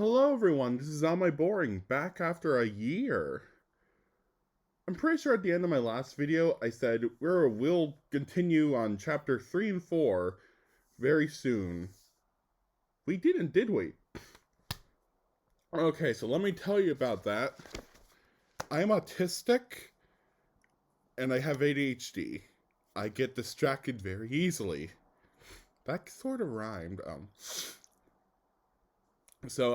Hello everyone, this is Am I Boring, back after a year. I'm pretty sure at the end of my last video I said we'll continue on chapter 3 and 4 very soon. We didn't, did we? Okay, so let me tell you about that. I'm autistic and I have ADHD. I get distracted very easily. That sort of rhymed. So,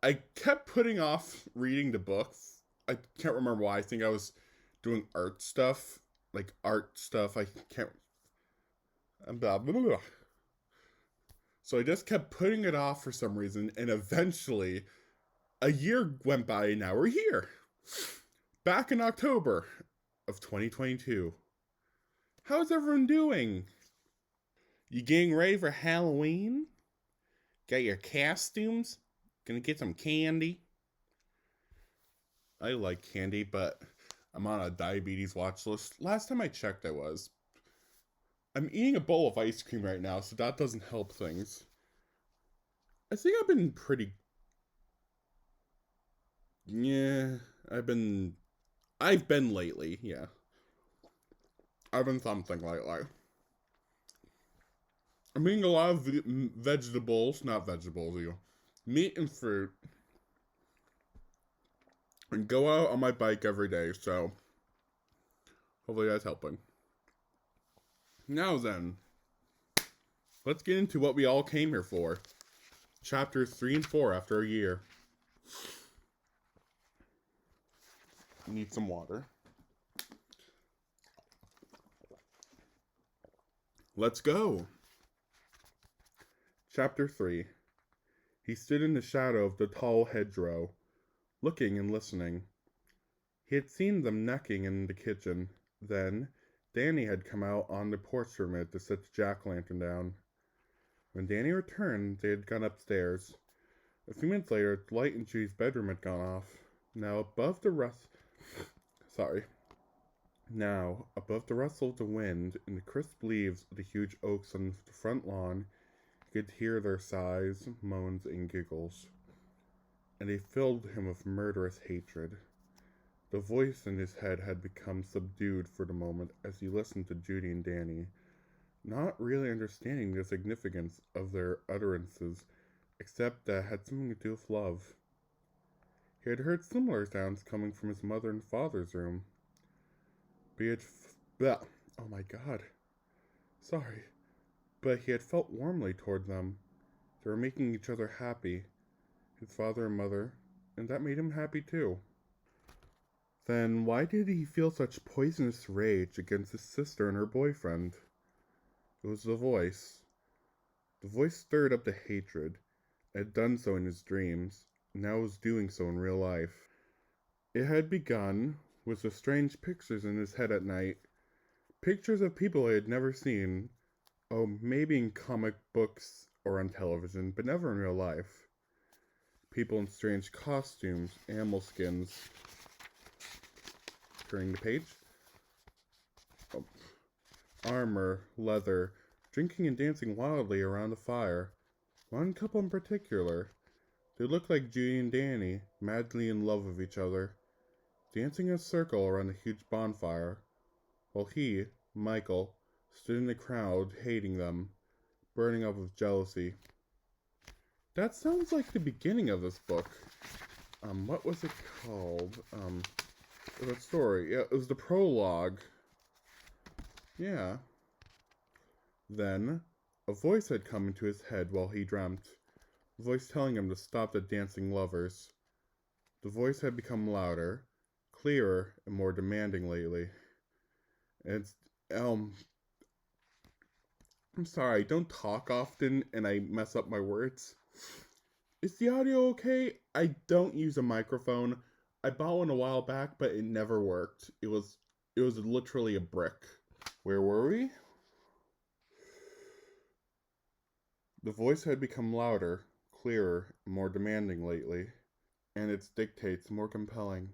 I kept putting off reading the books. I can't remember why. I think I was doing art stuff. Like art stuff. I can't. Blah, blah, blah. So I just kept putting it off for some reason, and eventually, a year went by, and now we're here. Back in October of 2022. How's everyone doing? You getting ready for Halloween? Got your costumes? Gonna get some candy? I like candy, but I'm on a diabetes watch list. Last time I checked, I was. I'm eating a bowl of ice cream right now, so that doesn't help things. I think I've been pretty. Yeah, I've been lately, yeah. I've been something lately. I'm eating a lot of vegetables, not vegetables, meat and fruit. And go out on my bike every day, so hopefully that's helping. Now then, let's get into what we all came here for. Chapters 3 and 4 after a year. Need some water. Let's go. Chapter 3. He stood in the shadow of the tall hedgerow, looking and listening. He had seen them necking in the kitchen. Then, Danny had come out on the porch for a minute to set the jack-o'-lantern down. When Danny returned, they had gone upstairs. A few minutes later, the light in Judy's bedroom had gone off. Now, above the rustle of the wind and the crisp leaves of the huge oaks on the front lawn, he could hear their sighs, moans, and giggles. And they filled him with murderous hatred. The voice in his head had become subdued for the moment as he listened to Judy and Danny, not really understanding the significance of their utterances, except that it had something to do with love. He had heard similar sounds coming from his mother and father's room. Oh my god. Sorry. But he had felt warmly toward them. They were making each other happy, his father and mother, and that made him happy too. Then why did he feel such poisonous rage against his sister and her boyfriend? It was the voice. The voice stirred up the hatred. It had done so in his dreams, and now was doing so in real life. It had begun with the strange pictures in his head at night. Pictures of people he had never seen. Oh, maybe in comic books or on television, but never in real life. People in strange costumes, animal skins. Turning the page. Oh. Armor, leather, drinking and dancing wildly around the fire. One couple in particular. They looked like Judy and Danny, madly in love with each other, dancing in a circle around a huge bonfire, while he, Michael, stood in the crowd hating them, burning up with jealousy. That sounds like the beginning of this book. What was it called? The story. Yeah, it was the prologue. Yeah. Then, a voice had come into his head while he dreamt. A voice telling him to stop the dancing lovers. The voice had become louder, clearer, and more demanding lately. I'm sorry, I don't talk often and I mess up my words. Is the audio okay? I don't use a microphone. I bought one a while back, but it never worked. It was literally a brick. Where were we? The voice had become louder, clearer, and more demanding lately, and its dictates more compelling.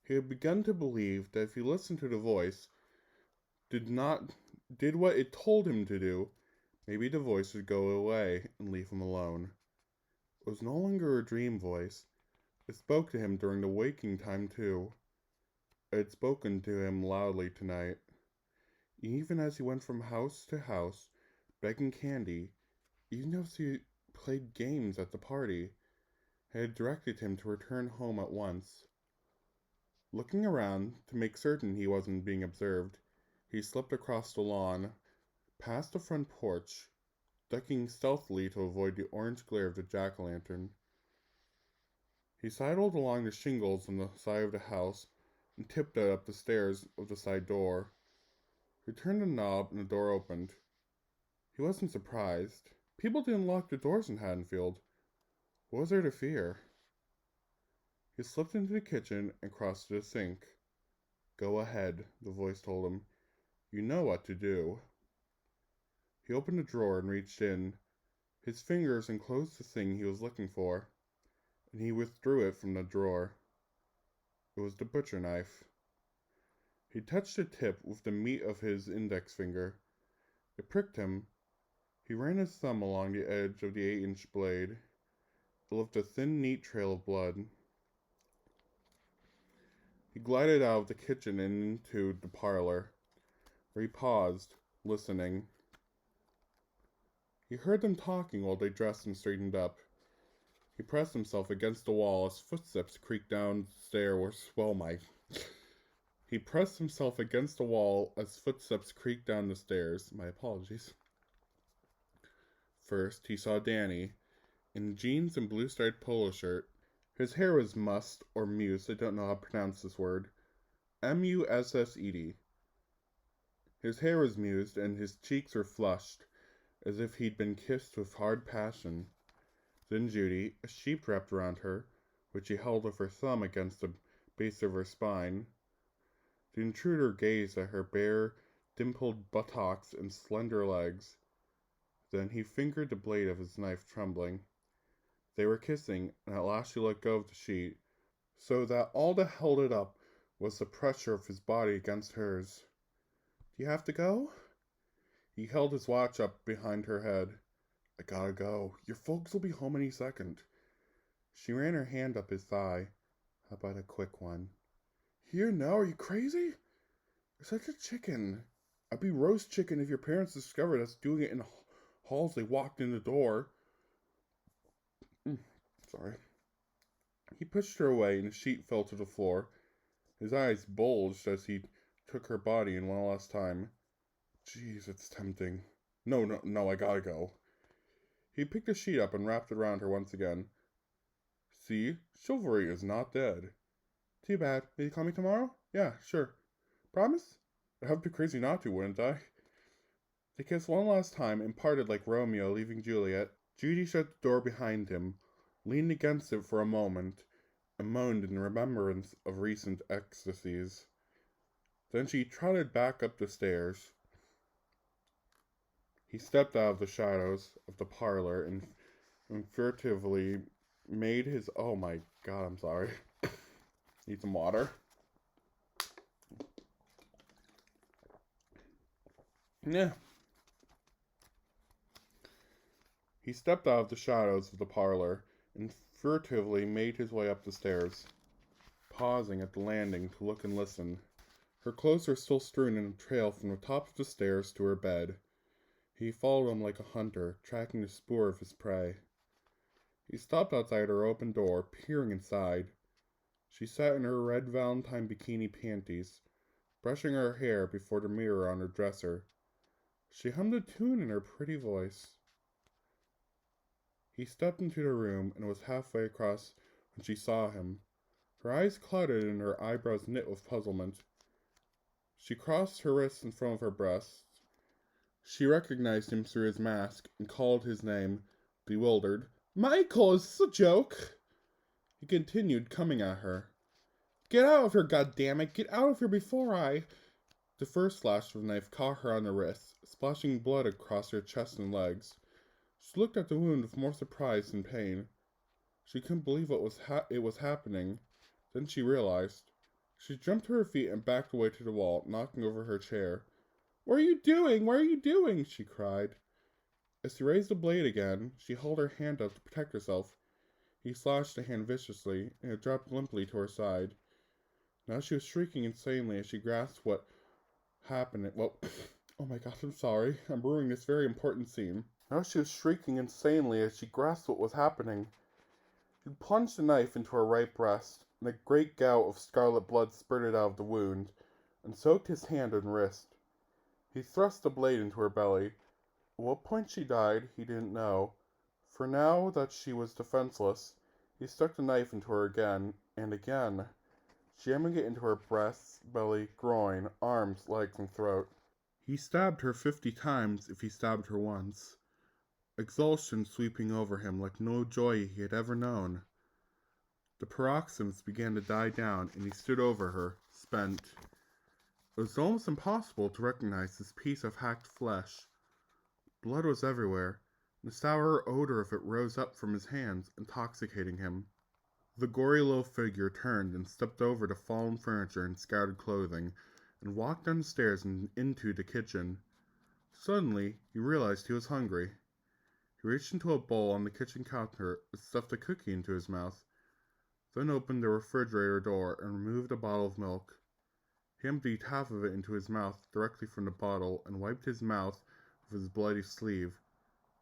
He had begun to believe that if he listened to the voice, did what it told him to do, maybe the voice would go away and leave him alone. was no longer a dream voice. It spoke to him during the waking time, too. It had spoken to him loudly tonight. Even as he went from house to house, begging candy, even as he played games at the party, it had directed him to return home at once. Looking around to make certain he wasn't being observed, he slipped across the lawn, past the front porch, ducking stealthily to avoid the orange glare of the jack-o'-lantern. He sidled along the shingles on the side of the house and tiptoed up the stairs of the side door. He turned the knob and the door opened. He wasn't surprised. People didn't lock the doors in Haddonfield. What was there to fear? He slipped into the kitchen and crossed to the sink. Go ahead, the voice told him. You know what to do. He opened the drawer and reached in. His fingers enclosed the thing he was looking for, and he withdrew it from the drawer. It was the butcher knife. He touched the tip with the meat of his index finger. It pricked him. He ran his thumb along the edge of the 8-inch blade. It left a thin, neat trail of blood. He glided out of the kitchen and into the parlor, where he paused, listening. He heard them talking while they dressed and straightened up. He pressed himself against the wall as footsteps creaked down the stairs. He pressed himself against the wall as footsteps creaked down the stairs. My apologies. First, he saw Danny, in jeans and blue-striped polo shirt. His hair was mussed, or mousse, I don't know how to pronounce this word. M-U-S-S-E-D. His hair was mused, and his cheeks were flushed, as if he'd been kissed with hard passion. Then Judy, a sheet wrapped around her, which she held with her thumb against the base of her spine. The intruder gazed at her bare, dimpled buttocks and slender legs. Then he fingered the blade of his knife, trembling. They were kissing, and at last she let go of the sheet, so that all that held it up was the pressure of his body against hers. Do you have to go? He held his watch up behind her head. I gotta go. Your folks will be home any second. She ran her hand up his thigh. How about a quick one? Here now, are you crazy? You're such a chicken. I'd be roast chicken if your parents discovered us doing it in the halls they walked in the door. Sorry. He pushed her away and the sheet fell to the floor. His eyes bulged as he took her body in one last time. Jeez, it's tempting. No, I gotta go. He picked the sheet up and wrapped it around her once again. See, chivalry is not dead. Too bad. Will you call me tomorrow? Yeah, sure. Promise? I'd have to be crazy not to, wouldn't I? They kissed one last time and parted like Romeo leaving Juliet. Judy shut the door behind him, leaned against it for a moment, and moaned in remembrance of recent ecstasies. Then she trotted back up the stairs. He stepped out of the shadows of the parlor and furtively made his... Oh my god, I'm sorry. Need some water. Yeah. He stepped out of the shadows of the parlor and furtively made his way up the stairs, pausing at the landing to look and listen. Her clothes were still strewn in a trail from the top of the stairs to her bed. He followed him like a hunter, tracking the spoor of his prey. He stopped outside her open door, peering inside. She sat in her red Valentine bikini panties, brushing her hair before the mirror on her dresser. She hummed a tune in her pretty voice. He stepped into the room and was halfway across when she saw him. Her eyes clouded and her eyebrows knit with puzzlement. She crossed her wrists in front of her breasts. She recognized him through his mask and called his name, bewildered. Michael, is this a joke? He continued, coming at her. Get out of here, goddammit! Get out of here before I... The first slash of the knife caught her on the wrist, splashing blood across her chest and legs. She looked at the wound with more surprise than pain. She couldn't believe it was happening. Then she realized. She jumped to her feet and backed away to the wall, knocking over her chair. What are you doing? What are you doing? She cried. As he raised the blade again, she held her hand up to protect herself. He slashed the hand viciously, and it dropped limply to her side. Now she was shrieking insanely as she grasped what happened. Well, oh my god, I'm sorry. I'm ruining this very important scene. Now she was shrieking insanely as she grasped what was happening. He plunged the knife into her right breast, and a great gout of scarlet blood spurted out of the wound, and soaked his hand and wrist. He thrust the blade into her belly. At what point she died, he didn't know, for now that she was defenseless, he stuck the knife into her again and again, jamming it into her breasts, belly, groin, arms, legs, and throat. He stabbed her 50 times if he stabbed her once, exhaustion sweeping over him like no joy he had ever known. The paroxysms began to die down, and he stood over her, spent. It was almost impossible to recognize this piece of hacked flesh. Blood was everywhere, and the sour odor of it rose up from his hands, intoxicating him. The gory little figure turned and stepped over the fallen furniture and scattered clothing, and walked down the stairs and into the kitchen. Suddenly, he realized he was hungry. He reached into a bowl on the kitchen counter and stuffed a cookie into his mouth, then opened the refrigerator door and removed a bottle of milk. He emptied half of it into his mouth directly from the bottle and wiped his mouth with his bloody sleeve,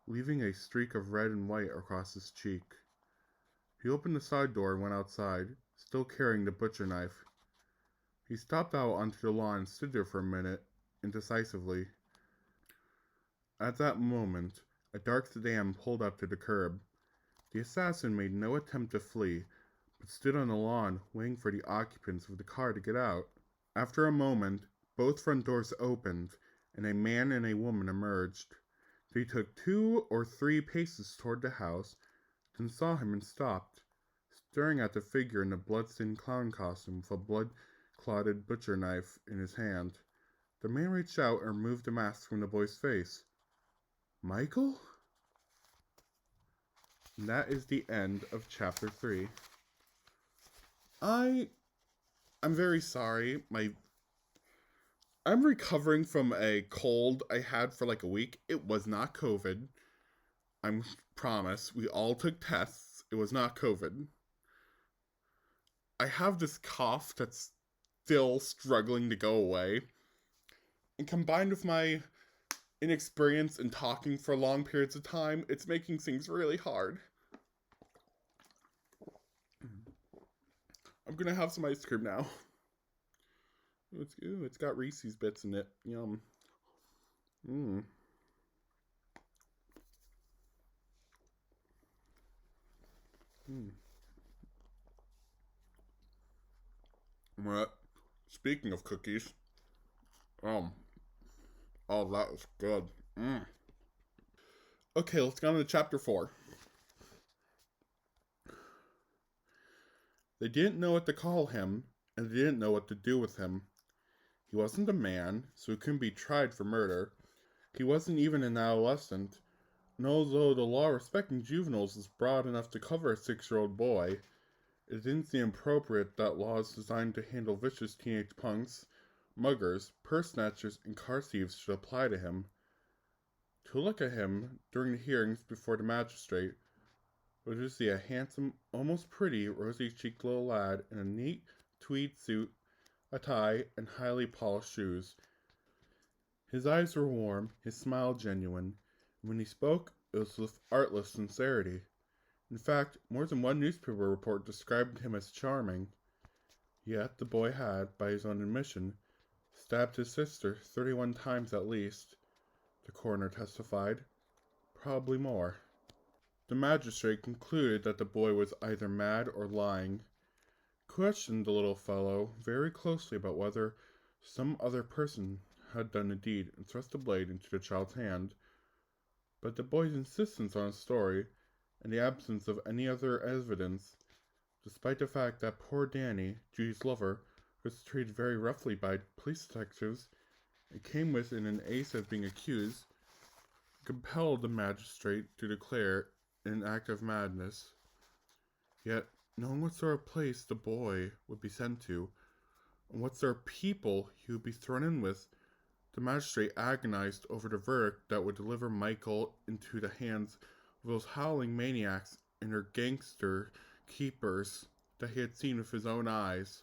leaving a streak of red and white across his cheek. He opened the side door and went outside, still carrying the butcher knife. He stopped out onto the lawn and stood there for a minute, indecisively. At that moment, a dark sedan pulled up to the curb. The assassin made no attempt to flee, but stood on the lawn, waiting for the occupants of the car to get out. After a moment, both front doors opened, and a man and a woman emerged. They took 2 or 3 paces toward the house, then saw him and stopped, staring at the figure in the blood-stained clown costume with a blood-clotted butcher knife in his hand. The man reached out and removed the mask from the boy's face. Michael? And that is the end of chapter 3. I'm very sorry. I'm recovering from a cold I had for like a week. It was not COVID. I promise. We all took tests. It was not COVID. I have this cough that's still struggling to go away. And combined with my inexperience in talking for long periods of time, it's making things really hard. I'm gonna have some ice cream now. It's got Reese's Bits in it. Yum. Mmm. Mmm. Well, speaking of cookies, oh, that was good. Mmm. Okay, let's go on to chapter 4. They didn't know what to call him, and they didn't know what to do with him. He wasn't a man, so he couldn't be tried for murder. He wasn't even an adolescent, and although the law respecting juveniles is broad enough to cover a 6-year-old boy, it didn't seem appropriate that laws designed to handle vicious teenage punks, muggers, purse snatchers, and car thieves should apply to him. To look at him during the hearings before the magistrate was to see a handsome, almost pretty, rosy-cheeked little lad in a neat tweed suit, a tie, and highly polished shoes. His eyes were warm, his smile genuine, and when he spoke, it was with artless sincerity. In fact, more than one newspaper report described him as charming. Yet the boy had, by his own admission, stabbed his sister 31 times at least, the coroner testified. Probably more. The magistrate concluded that the boy was either mad or lying, questioned the little fellow very closely about whether some other person had done the deed, and thrust the blade into the child's hand. But the boy's insistence on his story, and the absence of any other evidence, despite the fact that poor Danny, Judy's lover, was treated very roughly by police detectives, and came within an ace of being accused, compelled the magistrate to declare an act of madness. Yet, knowing what sort of place the boy would be sent to, and what sort of people he would be thrown in with, the magistrate agonized over the verdict that would deliver Michael into the hands of those howling maniacs and her gangster keepers that he had seen with his own eyes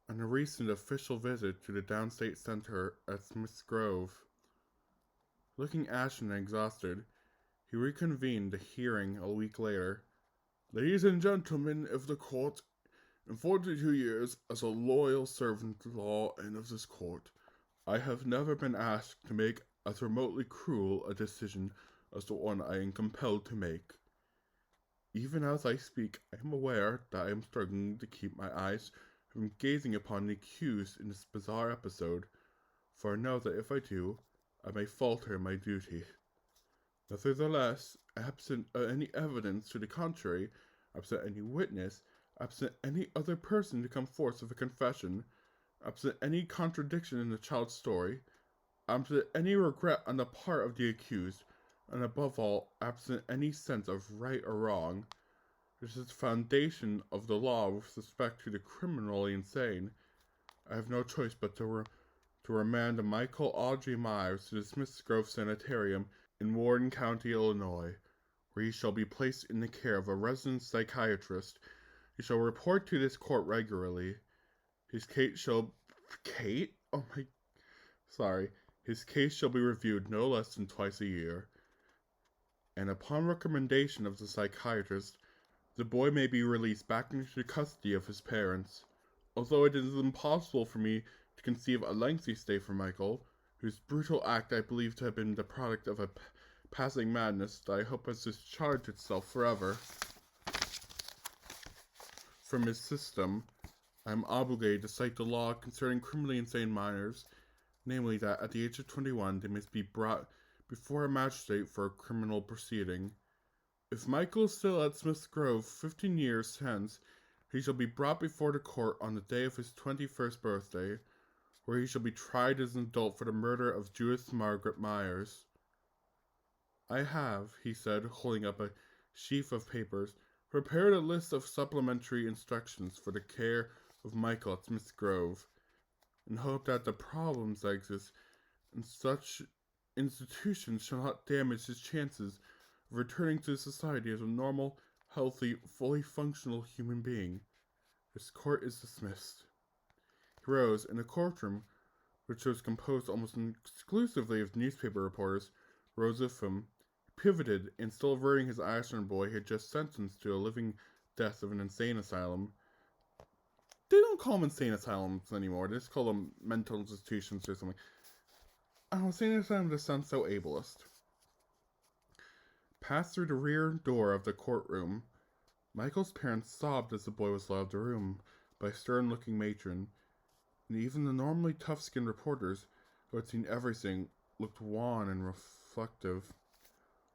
on a recent official visit to the downstate center at Smith's Grove. Looking ashen and exhausted, he reconvened the hearing a week later. Ladies and gentlemen of the court, in 42 years as a loyal servant of the law and of this court, I have never been asked to make as remotely cruel a decision as the one I am compelled to make. Even as I speak, I am aware that I am struggling to keep my eyes from gazing upon the accused in this bizarre episode, for I know that if I do, I may falter in my duty. Nevertheless, absent any evidence to the contrary, absent any witness, absent any other person to come forth with a confession, absent any contradiction in the child's story, absent any regret on the part of the accused, and above all, absent any sense of right or wrong, which is the foundation of the law with respect to the criminally insane, I have no choice but to remand Michael Audrey Myers to the Smiths Grove Sanitarium in Warden County, Illinois, where he shall be placed in the care of a resident psychiatrist. He shall report to this court regularly. His case shall be reviewed no less than twice a year. And upon recommendation of the psychiatrist, the boy may be released back into the custody of his parents. Although it is impossible for me to conceive a lengthy stay for Michael, whose brutal act I believe to have been the product of a passing madness that I hope has discharged itself forever from his system, I am obligated to cite the law concerning criminally insane minors, namely that at the age of 21 they must be brought before a magistrate for a criminal proceeding. If Michael is still at Smith's Grove 15 years hence, he shall be brought before the court on the day of his 21st birthday, where he shall be tried as an adult for the murder of Judith Margaret Myers. I have, he said, holding up a sheaf of papers, prepared a list of supplementary instructions for the care of Michael at Smith's Grove, and hope that the problems that exist in such institutions shall not damage his chances of returning to society as a normal, healthy, fully functional human being. This court is dismissed. He rose, and the courtroom, which was composed almost exclusively of newspaper reporters, rose with him, pivoted, and still averting his eyes from the boy he had just sentenced to a living death of an insane asylum. They don't call them insane asylums anymore. They just call them mental institutions or something. I don't know, insane asylum just sounds so ableist. Passed through the rear door of the courtroom. Michael's parents sobbed as the boy was led out of the room by a stern-looking matron, and even the normally tough-skinned reporters, who had seen everything, looked wan and reflective.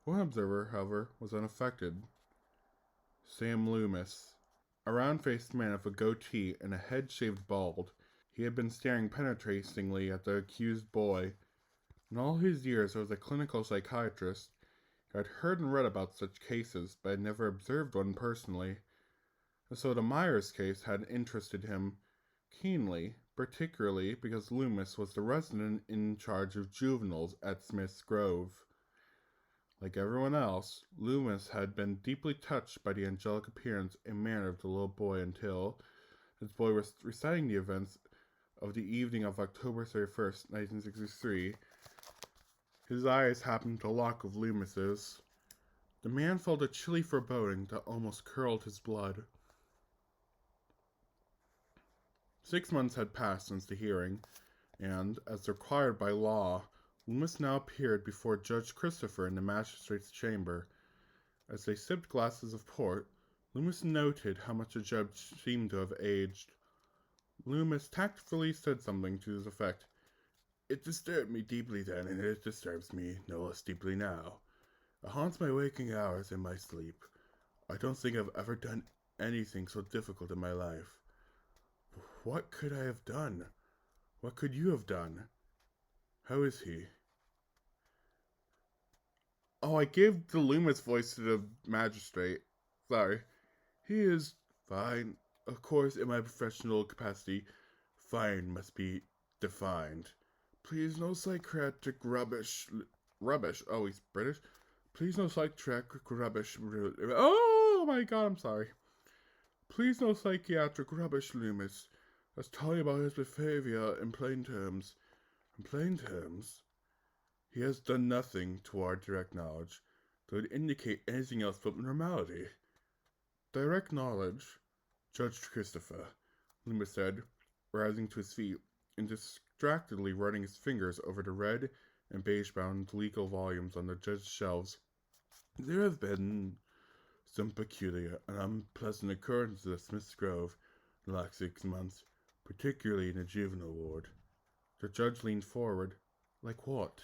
One observer, however, was unaffected. Sam Loomis, a round-faced man with a goatee and a head shaved bald. He had been staring penetratingly at the accused boy. In all his years as a clinical psychiatrist, he had heard and read about such cases, but had never observed one personally. And so the Myers case had interested him keenly, particularly because Loomis was the resident in charge of juveniles at Smith's Grove. Like everyone else, Loomis had been deeply touched by the angelic appearance and manner of the little boy until his boy was reciting the events of the evening of October 31st, 1963. His eyes happened to lock with Loomis's. The man felt a chilly foreboding that almost curdled his blood. 6 months had passed since the hearing, and, as required by law, Loomis now appeared before Judge Christopher in the magistrate's chamber. As they sipped glasses of port, Loomis noted how much the judge seemed to have aged. Loomis tactfully said something to this effect. "It disturbed me deeply then, and it disturbs me no less deeply now. It haunts my waking hours and my sleep. I don't think I've ever done anything so difficult in my life. What could I have done? What could you have done? How is he?" Oh, I gave the Loomis voice to the magistrate. Sorry. "He is fine. Of course, in my professional capacity, fine must be defined. Please, no psychiatric rubbish. Rubbish? Oh, he's British? Please, no psychiatric rubbish. Oh, my god, I'm sorry. Please no psychiatric rubbish, Loomis. Let's tell you about his behavior in plain terms. In plain terms, he has done nothing to our direct knowledge that would indicate anything else but normality. Direct knowledge, Judge Christopher, Loomis said, rising to his feet and distractedly running his fingers over the red and beige-bound legal volumes on the judge's shelves. There have been some peculiar and unpleasant occurrences at Smith's Grove in the last 6 months, particularly in the juvenile ward. The judge leaned forward. Like what?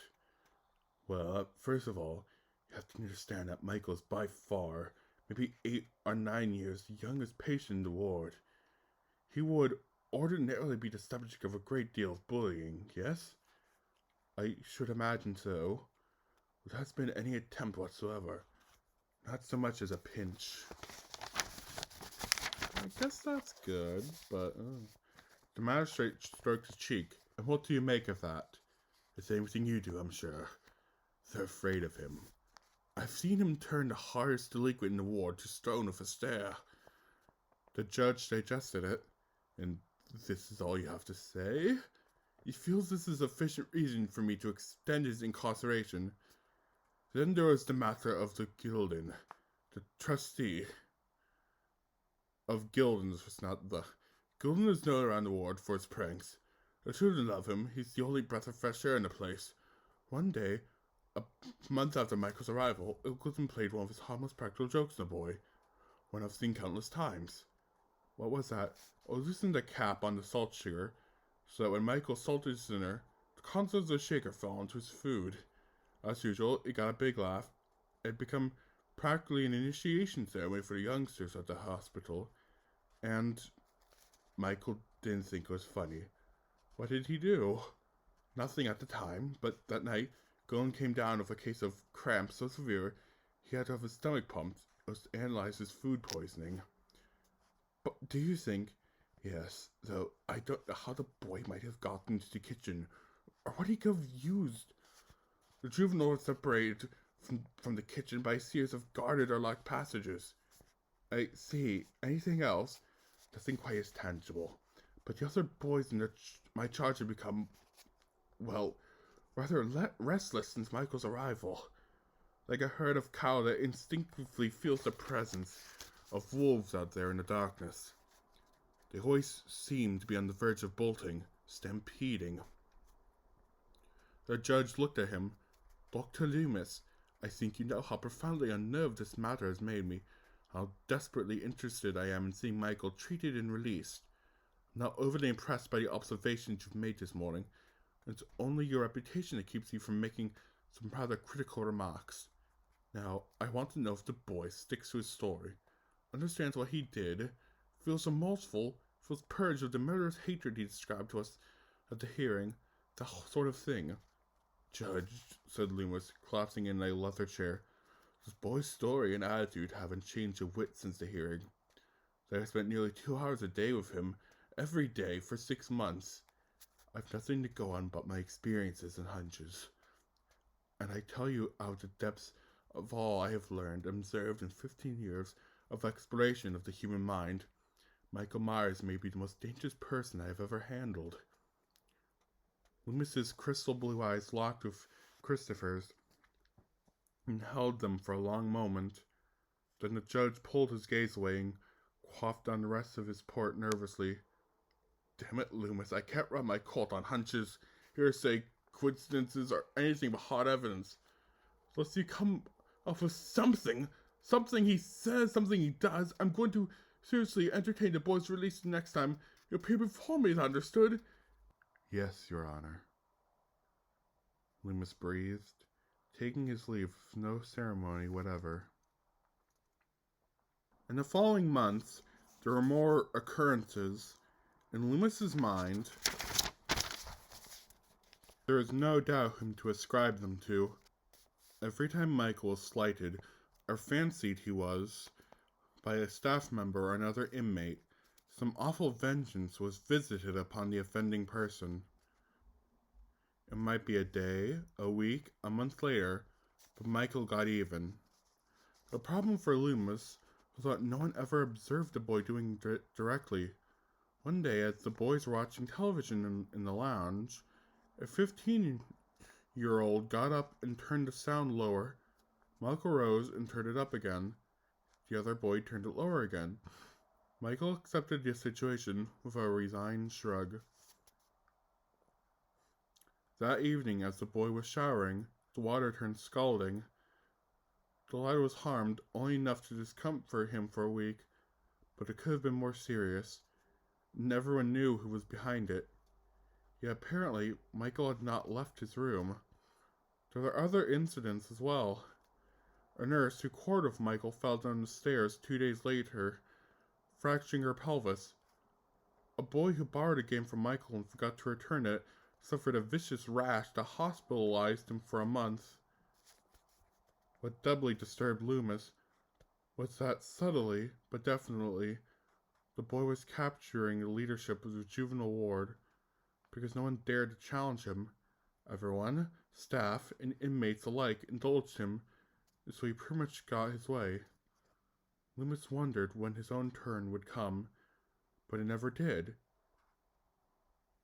Well, first of all, you have to understand that Michael is by far, maybe 8 or 9 years, the youngest patient in the ward. He would ordinarily be the subject of a great deal of bullying, yes? I should imagine so. There has been any attempt whatsoever. Not so much as a pinch. I guess that's good, but... The magistrate stroked his cheek. And what do you make of that? The same thing you do, I'm sure. They're afraid of him. I've seen him turn the hardest delinquent in the ward to stone with a stare. The judge digested it. And this is all you have to say? He feels this is sufficient reason for me to extend his incarceration. Then there was the matter of the Gildan. The trustee of Gildan's was not the... Gildan is known around the ward for his pranks. The children love him. He's the only breath of fresh air in the place. One day, a month after Michael's arrival, Gildan played one of his harmless practical jokes on the boy. One I've seen countless times. What was that? Oh, loosened the cap on the salt sugar, so that when Michael salted his dinner, the contents of the shaker fell onto his food. As usual, it got a big laugh. It had become practically an initiation ceremony for the youngsters at the hospital, and Michael didn't think it was funny. What did he do? Nothing at the time, but that night, Gillen came down with a case of cramps so severe he had to have his stomach pumped to analyze his food poisoning. But do you think... Yes, though I don't know how the boy might have gotten into the kitchen, or what he could have used. The juvenile was separated from the kitchen by a series of guarded or locked passages. I see. Anything else? Nothing quite as tangible. But the other boys in my charge had become, well, rather restless since Michael's arrival. Like a herd of cow that instinctively feels the presence of wolves out there in the darkness. They always seemed to be on the verge of bolting, stampeding. The judge looked at him. Dr. Loomis, I think you know how profoundly unnerved this matter has made me, how desperately interested I am in seeing Michael treated and released. I'm not overly impressed by the observations you've made this morning. It's only your reputation that keeps you from making some rather critical remarks. Now, I want to know if the boy sticks to his story, understands what he did, feels remorseful, feels purged of the murderous hatred he described to us at the hearing, that sort of thing. Judge, said Loomis, collapsing in a leather chair, this boy's story and attitude haven't changed a whit since the hearing. I spent nearly 2 hours a day with him, every day, for 6 months. I've nothing to go on but my experiences and hunches. And I tell you out of the depths of all I have learned and observed in 15 years of exploration of the human mind, Michael Myers may be the most dangerous person I have ever handled. Loomis's crystal blue eyes locked with Christopher's and held them for a long moment. Then the judge pulled his gaze away and quaffed down the rest of his port nervously. Damn it, Loomis, I can't run my cult on hunches, hearsay, coincidences, or anything but hard evidence. Unless you come up with something he says, something he does, I'm going to seriously entertain the boy's release the next time you appear before me, is understood? Yes, Your Honor. Loomis breathed, taking his leave with no ceremony whatever. In the following months, there were more occurrences. In Loomis's mind, there is no doubt whom to ascribe them to. Every time Michael was slighted, or fancied he was, by a staff member or another inmate, some awful vengeance was visited upon the offending person. It might be a day, a week, a month later, but Michael got even. The problem for Loomis although no one ever observed the boy doing directly. One day, as the boys were watching television in the lounge, a 15-year-old got up and turned the sound lower. Michael rose and turned it up again. The other boy turned it lower again. Michael accepted the situation with a resigned shrug. That evening, as the boy was showering, the water turned scalding. The lad was harmed only enough to discomfort him for a week, but it could have been more serious, and everyone knew who was behind it. Yet apparently, Michael had not left his room. There were other incidents as well. A nurse who quartered with Michael fell down the stairs 2 days later, fracturing her pelvis. A boy who borrowed a game from Michael and forgot to return it suffered a vicious rash that hospitalized him for a month. What doubly disturbed Loomis was that subtly, but definitely, the boy was capturing the leadership of the juvenile ward because no one dared to challenge him. Everyone, staff and inmates alike, indulged him, so he pretty much got his way. Loomis wondered when his own turn would come, but it never did.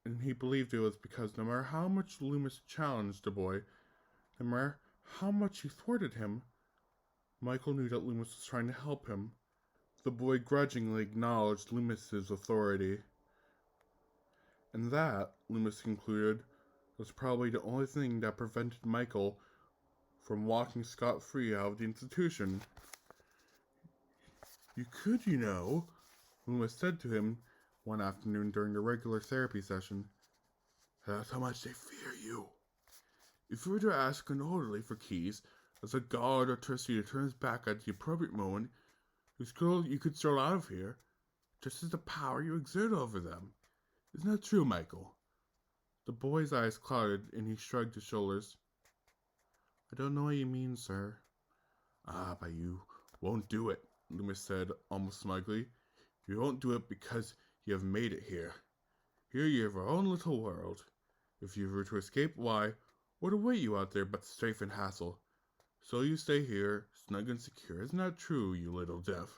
And he believed it was because no matter how much Loomis challenged the boy, no matter how much he thwarted him, Michael knew that Loomis was trying to help him. The boy grudgingly acknowledged Loomis's authority. And that, Loomis concluded, was probably the only thing that prevented Michael from walking scot-free out of the institution. You could, Loomis said to him one afternoon during the regular therapy session. That's how much they fear you. If you were to ask an orderly for keys, as a guard or trustee to turn his back at the appropriate moment, you could stroll out of here, just as the power you exert over them. Isn't that true, Michael? The boy's eyes clouded, and he shrugged his shoulders. I don't know what you mean, sir. But you won't do it, Loomis said, almost smugly. You won't do it because you have made it here. Here you have your own little world. If you were to escape, why, what await you out there but strafe and hassle? So you stay here, snug and secure. Isn't that true, you little deaf?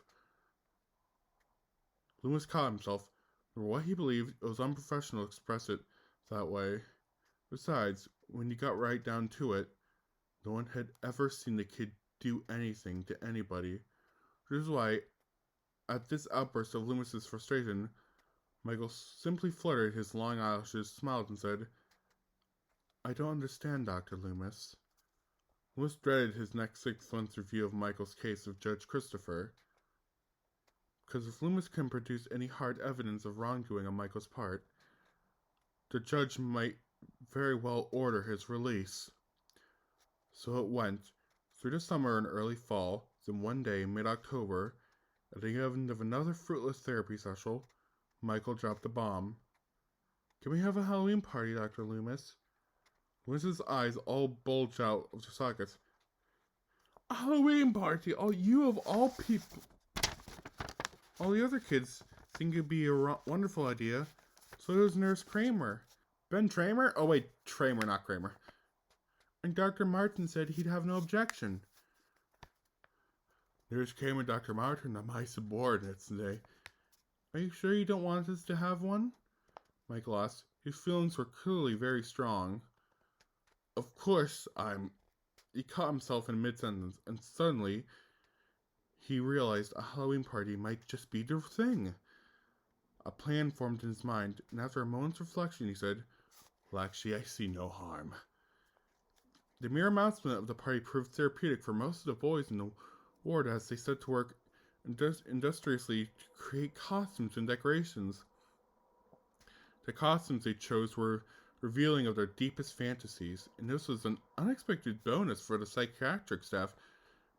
Loomis caught himself. For what he believed, it was unprofessional to express it that way. Besides, when you got right down to it, no one had ever seen the kid do anything to anybody. Which is why, at this outburst of Loomis's frustration, Michael simply fluttered his long eyelashes, smiled, and said, I don't understand, Dr. Loomis. Loomis dreaded his next 6 months review of Michael's case with Judge Christopher, because if Loomis can produce any hard evidence of wrongdoing on Michael's part, the judge might very well order his release. So it went, through the summer and early fall, then one day, mid-October, at the end of another fruitless therapy session, Michael dropped a bomb. Can we have a Halloween party, Dr. Loomis? Loomis's eyes all bulged out of their sockets. A Halloween party? Oh, you of all people. All the other kids think it'd be a wonderful idea. So does Nurse Kramer. Ben Tramer? Oh wait, Tramer, not Kramer. And Dr. Martin said he'd have no objection. Nurse Kramer and Dr. Martin are my subordinates today. Are you sure you don't want us to have one? Michael asked. His feelings were clearly very strong. Of course, He caught himself in mid-sentence, and suddenly he realized a Halloween party might just be the thing. A plan formed in his mind, and after a moment's reflection, he said, Well, actually, I see no harm. The mere announcement of the party proved therapeutic for most of the boys in the ward as they set to work industriously to create costumes and decorations. The costumes they chose were revealing of their deepest fantasies, and this was an unexpected bonus for the psychiatric staff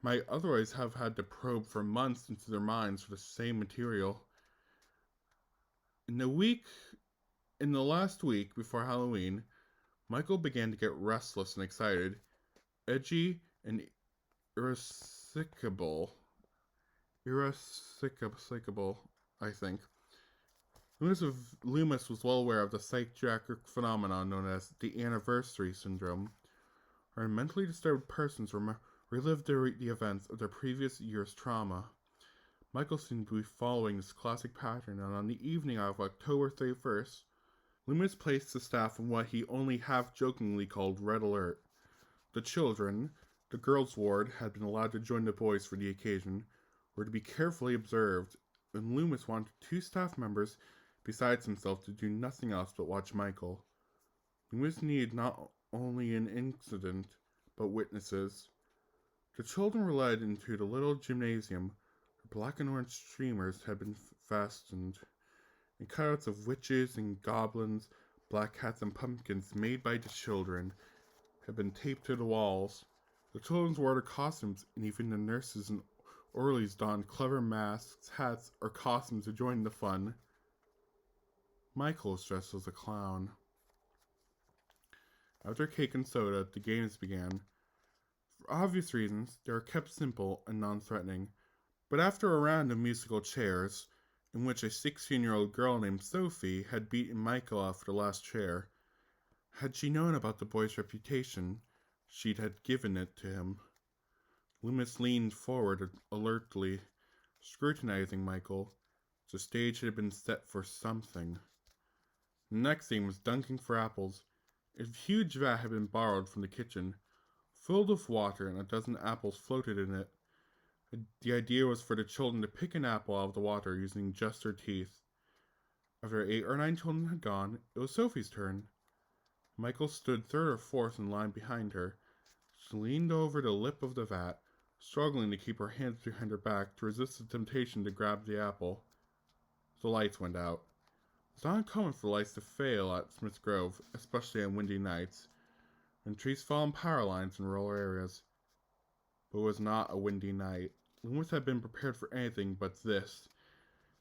might otherwise have had to probe for months into their minds for the same material. In the last week before Halloween, Michael began to get restless and excited, edgy and irascible, I think. Loomis was well aware of the psychiatric phenomenon known as the anniversary syndrome, where mentally disturbed persons relive the events of their previous year's trauma. Michael seemed to be following this classic pattern, and on the evening of October 31st, Loomis placed the staff in what he only half-jokingly called Red Alert. The children, the girls' ward, had been allowed to join the boys for the occasion, were to be carefully observed, and Loomis wanted 2 staff members besides himself to do nothing else but watch Michael. Loomis needed not only an incident, but witnesses. The children were led into the little gymnasium, where black and orange streamers had been fastened, and cutouts of witches and goblins, black cats and pumpkins made by the children had been taped to the walls. The children wore their costumes, and even the nurses and orderlies donned clever masks, hats, or costumes to join the fun. Michael was dressed as a clown. After cake and soda, the games began. For obvious reasons, they were kept simple and non-threatening, but after a round of musical chairs, in which a 16-year-old girl named Sophie had beaten Michael off the last chair, had she known about the boy's reputation, she'd have given it to him. Loomis leaned forward alertly, scrutinizing Michael. The stage had been set for something. The next scene was dunking for apples. A huge vat had been borrowed from the kitchen, filled with water, and a dozen apples floated in it. The idea was for the children to pick an apple out of the water using just their teeth. After 8 or 9 children had gone, it was Sophie's turn. Michael stood third or fourth in line behind her. She leaned over the lip of the vat, struggling to keep her hands behind her back to resist the temptation to grab the apple. The lights went out. It's not uncommon for lights to fail at Smith's Grove, especially on windy nights, when trees fall on power lines in rural areas. But it was not a windy night. Loomis had been prepared for anything but this.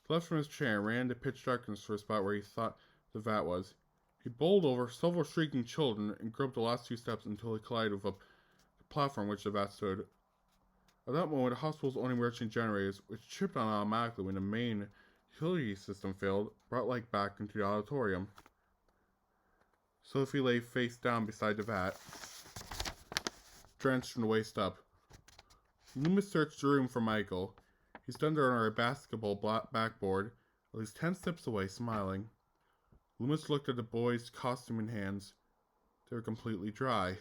He left from his chair and ran into pitch darkness for a spot where he thought the vat was. He bowled over several shrieking children and groped the last 2 steps until he collided with the platform which the vat stood. At that moment, the hospital's only emergency generators, which tripped on automatically when the main utility system failed, brought light back into the auditorium. Sophie lay face down beside the vat, drenched from the waist up. Loomis searched the room for Michael. He stood under a basketball backboard, at least 10 steps away, smiling. Loomis looked at the boy's costume and hands. They were completely dry.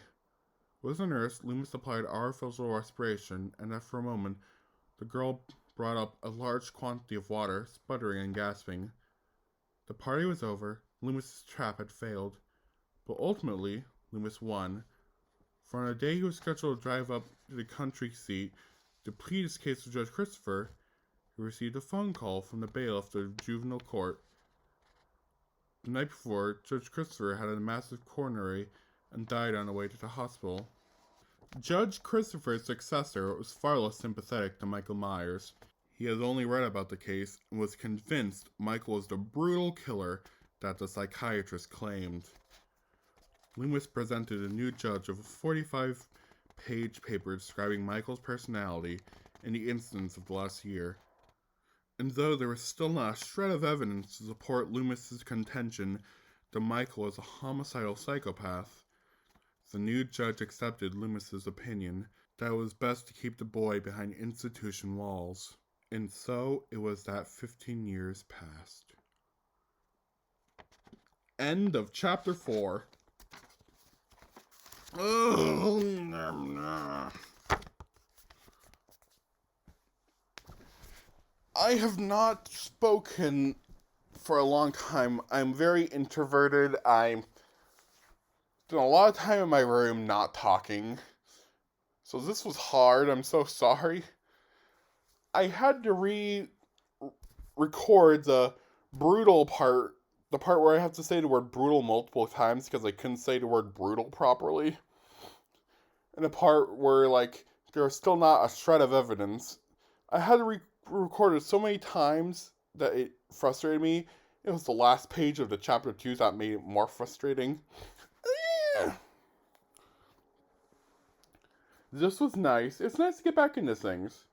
With a nurse, Loomis applied artificial respiration, and after a moment, the girl brought up a large quantity of water, sputtering and gasping. The party was over. Loomis's trap had failed. But ultimately, Loomis won. For on a day he was scheduled to drive up to the country seat to plead his case with Judge Christopher, he received a phone call from the bailiff of the juvenile court. The night before, Judge Christopher had a massive coronary and died on the way to the hospital. Judge Christopher's successor was far less sympathetic to Michael Myers. He had only read about the case and was convinced Michael was the brutal killer that the psychiatrist claimed. Loomis presented a new judge with a 45-page paper describing Michael's personality and the incidents of the last year. And though there was still not a shred of evidence to support Loomis's contention that Michael was a homicidal psychopath, the new judge accepted Loomis's opinion that it was best to keep the boy behind institution walls. And so it was that 15 years passed. End of chapter 4. I have not spoken for a long time. I'm very introverted. I'm spent a lot of time in my room not talking. So this was hard. I'm so sorry. I had to record the brutal part, the part where I have to say the word brutal multiple times because I couldn't say the word brutal properly. And the part where, there was still not a shred of evidence. I had to record it so many times that it frustrated me. It was the last page of the chapter 2 that made it more frustrating. This was nice. It's nice to get back into things.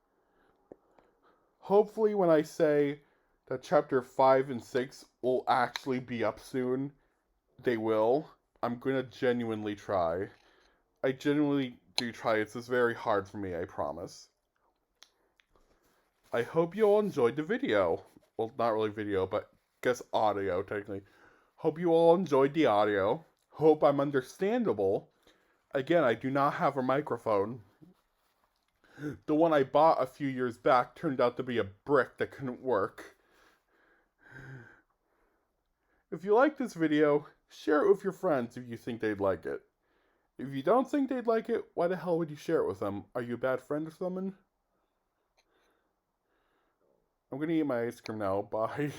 Hopefully when I say that chapter 5 and 6 will actually be up soon, they will. I'm going to genuinely try. I genuinely do try. It's just very hard for me, I promise. I hope you all enjoyed the video. Well, not really video, but guess audio, technically. Hope you all enjoyed the audio. Hope I'm understandable. Again, I do not have a microphone. The one I bought a few years back turned out to be a brick that couldn't work. If you like this video, share it with your friends if you think they'd like it. If you don't think they'd like it, why the hell would you share it with them? Are you a bad friend or something? I'm gonna eat my ice cream now. Bye.